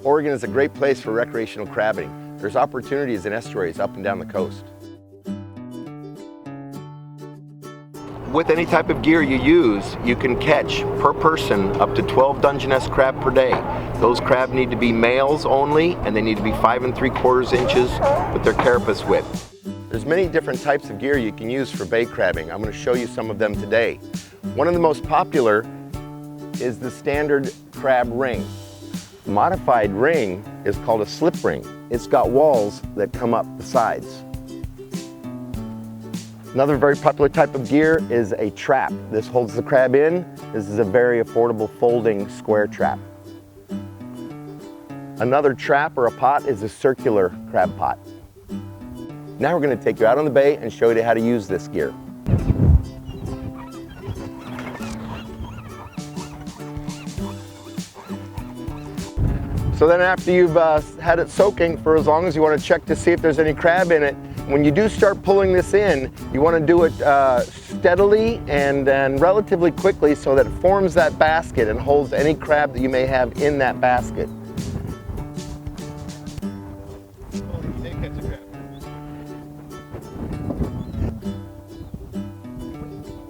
Oregon is a great place for recreational crabbing. There's opportunities in estuaries up and down the coast. With any type of gear you use, you can catch per person up to 12 Dungeness crab per day. Those crab need to be males only, and they need to be 5 3/4 inches with their carapace width. There's many different types of gear you can use for bay crabbing. I'm going to show you some of them today. One of the most popular is the standard crab ring. The modified ring is called a slip ring. It's got walls that come up the sides. Another very popular type of gear is a trap. This holds the crab in. This is a very affordable folding square trap. Another trap or a pot is a circular crab pot. Now we're going to take you out on the bay and show you how to use this gear. So then after you've had it soaking for as long as you want to check to see if there's any crab in it, when you do start pulling this in, you want to do it steadily and relatively quickly so that it forms that basket and holds any crab that you may have in that basket.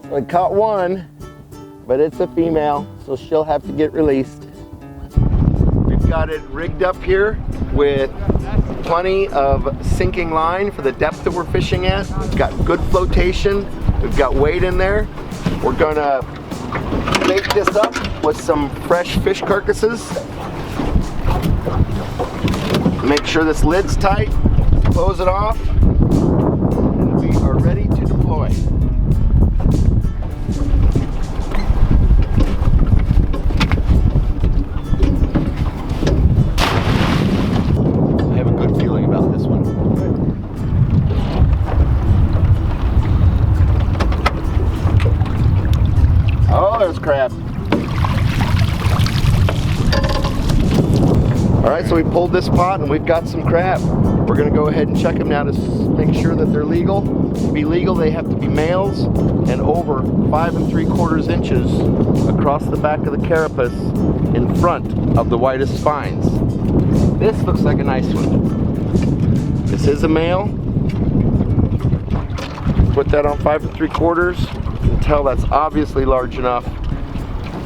So I caught one, but it's a female, so she'll have to get released. We've got it rigged up here with plenty of sinking line for the depth that we're fishing at. It's got good flotation. We've got weight in there. We're gonna bait this up with some fresh fish carcasses. Make sure this lid's tight. Close it off. And we are ready to deploy. Crab. All right, so we pulled this pot and we've got some crab. We're going to go ahead and check them now to make sure that they're legal. To be legal, they have to be males and over 5 3/4 inches across the back of the carapace in front of the widest spines. This looks like a nice one. This is a male. Put that on 5 3/4. You can tell that's obviously large enough.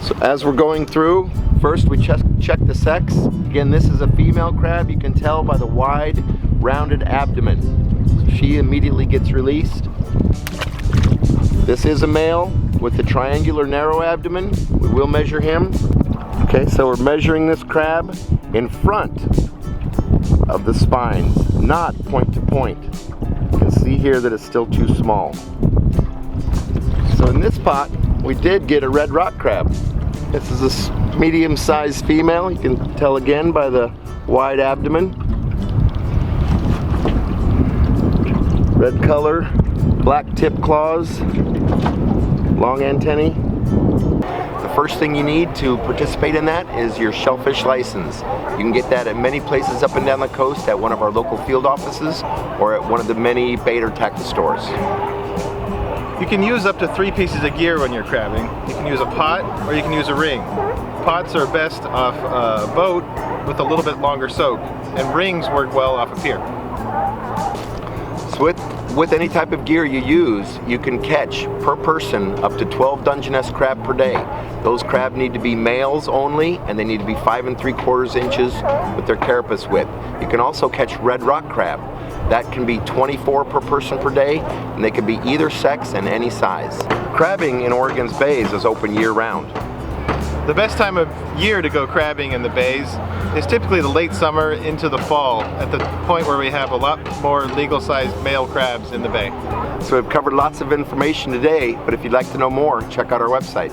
So as we're going through, first we check the sex. Again, this is a female crab. You can tell by the wide, rounded abdomen. So she immediately gets released. This is a male with the triangular narrow abdomen. We will measure him. Okay, so we're measuring this crab in front of the spines, not point to point. You can see here that it's still too small. So in this pot, we did get a red rock crab. This is a medium-sized female. You can tell again by the wide abdomen. Red color, black tip claws, long antennae. The first thing you need to participate in that is your shellfish license. You can get that at many places up and down the coast, at one of our local field offices or at one of the many bait or tackle stores. You can use up to 3 pieces of gear when you're crabbing. You can use a pot or you can use a ring. Pots are best off a boat with a little bit longer soak, and rings work well off a pier. So with any type of gear you use, you can catch per person up to 12 Dungeness crab per day. Those crab need to be males only, and they need to be 5 3/4 inches with their carapace width. You can also catch red rock crab. That can be 24 per person per day, and they can be either sex and any size. Crabbing in Oregon's bays is open year-round. The best time of year to go crabbing in the bays is typically the late summer into the fall, at the point where we have a lot more legal-sized male crabs in the bay. So we've covered lots of information today, but if you'd like to know more, check out our website.